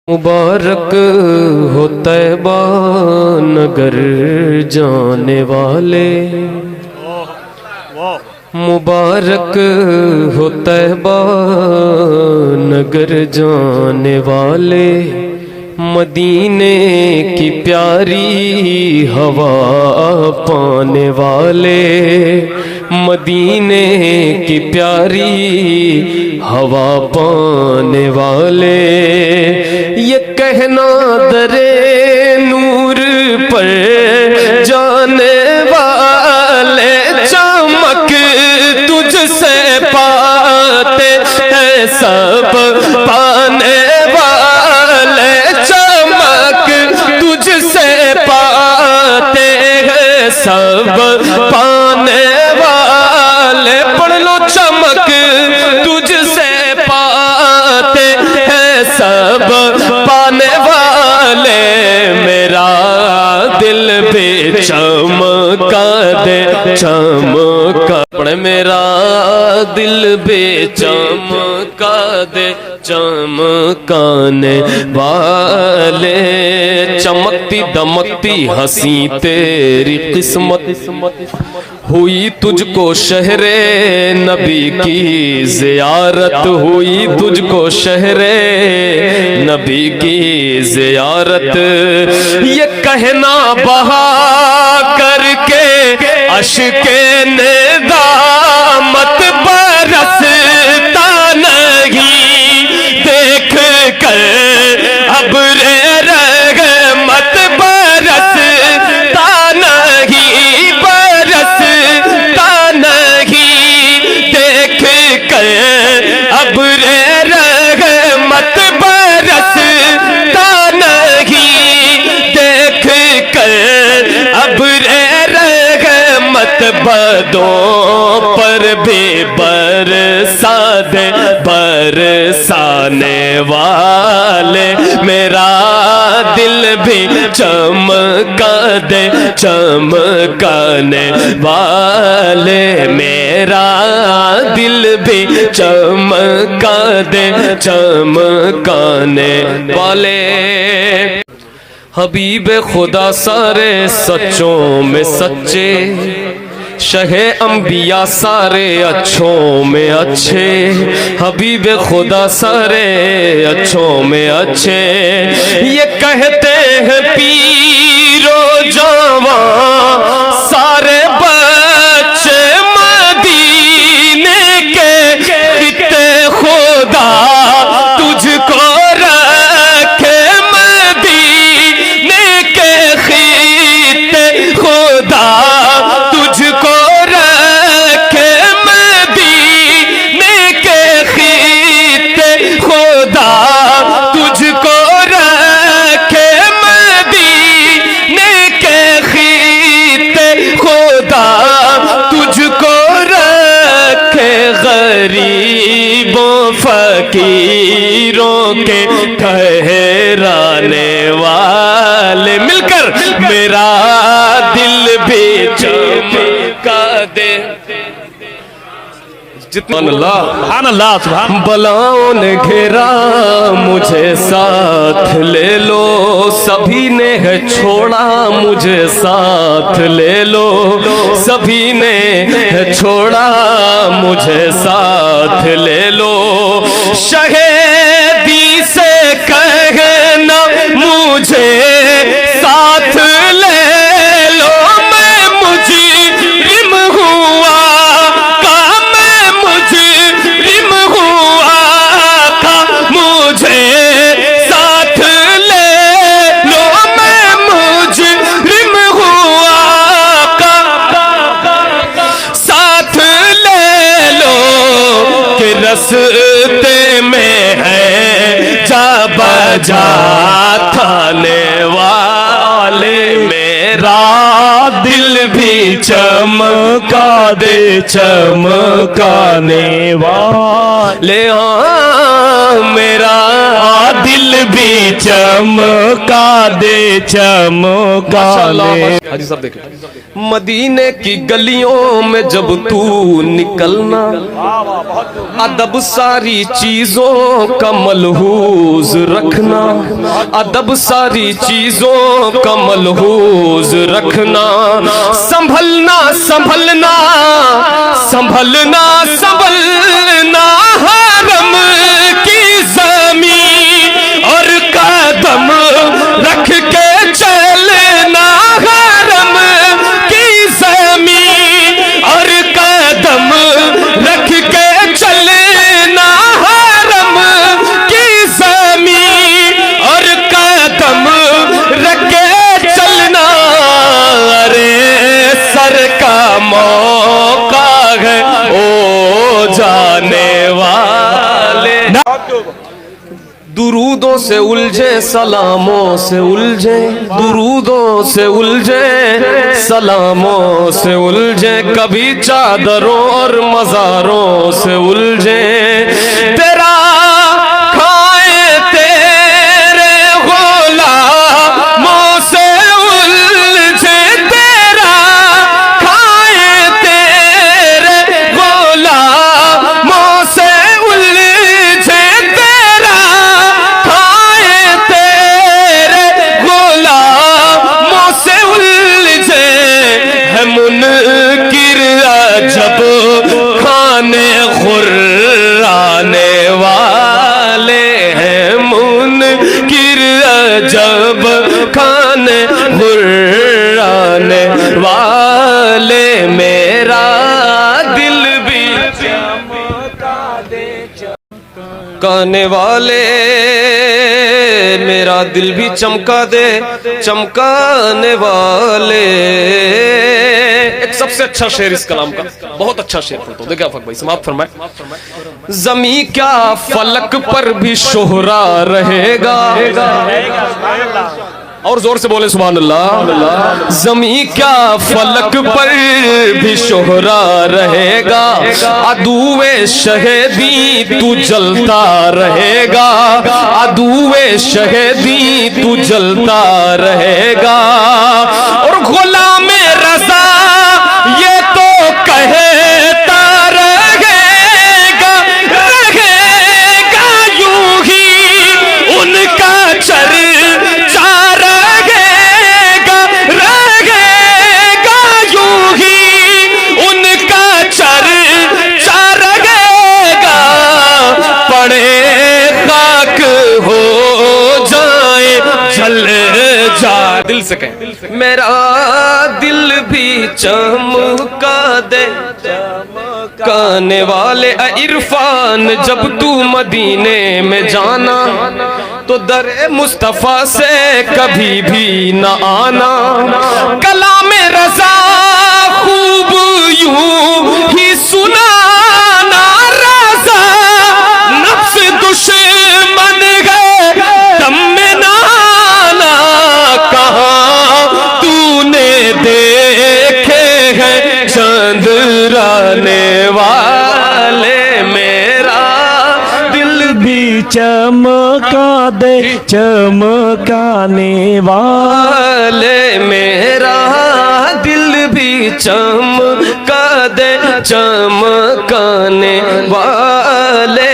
मुबारक हो तैबा नगर जाने वाले, मुबारक हो तैबा नगर जाने वाले, मदीने की प्यारी हवा पाने वाले, मदीने की प्यारी हवा पाने वाले। ये कहना दरे नूर पर जाने वाले, चमक तुझसे पाते हैं सब पाने वाले, चमक तुझसे पाते हैं सब पाने वाले। पढ़ लो, चमक तुझसे पाते हैं सब पाने वाले। मेरा दिल भी चमका दे चमका, मेरा दिल भी चमका दे चमकाने वाले। चमकती दमकती हंसी तेरी किस्मत, हुई तुझको शहरे नबी की ज़ियारत, हुई तुझको शहरे नबी की ज़ियारत। ये कहना बहा करके अश्के नेदामत बरसता नहीं, देख कर अब्रे रहमत बरसता नहीं, बरसता नहीं, देख कर अब्रे रहमत बरसता नहीं, देख कर अब्रे रहमत बदों पर भी बरसा दे बरसाने वाले। मेरा दिल भी चमका दे चमकाने वाले, मेरा दिल भी चमका दे चमकाने वाले। हबीब खुदा सारे सच्चों में सच्चे, शहे अंबिया सारे अच्छों में अच्छे, हबीब खुदा सारे अच्छों में अच्छे। ये कहते हैं पीरो जवां सारे बच्चे मदीने के, कितने खुदा तुझको रखे मदीने के, खिते खुदा तुझको रखे मदीने के, खिते खुदा तुझको रखे मदीने के, खिते खुदा तुझको रखे। गरीबों फकीरों के ठहराने वाले, मिलकर मेरा दिल भी चमका दे जितना अल्लाह। बलाओं ने घेरा मुझे साथ ले लो, सभी ने है छोड़ा मुझे साथ ले लो, सभी ने है छोड़ा मुझे साथ ले लो। शहीदी से कहना मुझे साथ ले लो, मैं मुजरिम हुआ का, मैं मुजरिम हुआ का, मुझे साथ ले लो, मैं मुजरिम हुआ का, साथ ले लो। कि रस्ते में है जा बजा थाने वाले, मेरा दिल भी चमका दे चमकाने वाले। हाँ, मेरा दिल بھی چمکا دے چمکا دے. حاجی صاحب دیکھیں مدینے کی گلیوں میں جب تو نکلنا ادب ساری چیزوں کا ملحوظ رکھنا ادب ساری چیزوں کا ملحوظ رکھنا سنبھلنا سنبھلنا سنبھلنا سنبھلنا حرم کی زمین اور قدم رکھ کے چلنا حرم کی زمین اور قدم رکھ کے چلنا حرم کی زمین اور قدم رکھ کے چلنا ارے سر کا موقع ہے او جانے والے درودوں سے الجھے سلاموں سے الجھے درودوں سے الجھے سلاموں سے الجھے کبھی چادروں اور مزاروں سے الجھے تیرا کھائے تیرے غلاموں سے الجھے تیرا کھائے تیرے غلاموں سے الجھے تیرا کھائے تیرے غلاموں سے الجھے ہے منکر عجب کھانے خرانے والے ہیں منکر عجب کھانے خرانے والے میرا دل بھی چمکا دے چمکانے والے میرا دل بھی چمکا دے چمکانے والے. ایک سب سے اچھا شعر اس کلام کا بہت اچھا شعر پڑھتا ہوں دیکھیں آفاق بھائی سماعت فرمائے. زمین کیا فلک پر بھی شہرا رہے گا اور زور سے بولے سبحان اللہ. زمین کیا فلک پر بھی شہرا رہے گا عدوِ شہدی تو جلتا رہے گا عدوِ شہدی تو جلتا رہے گا اور غلام رضا یہ تو کہتا رہے گا یوں ہی ان کا چرچا رہے گا یوں ہی ان کا چرچا رہے گا پڑے خاک ہو جائے جل جائے. دل سے کہیں میرا دل بھی چمکا دے چمکانے والے. عرفان جب تو مدینے میں جانا تو در مصطفیٰ سے کبھی بھی نہ آنا کلام رضا خوب یوں ہی سنانا رضا نفس دشمن گئے دم میں نانا کہاں تو نے دیکھے ہیں چندرانے والے میرا دل بھی چمکا دے چمکانے والے میرا دل بھی چمکا دے چمکانے والے.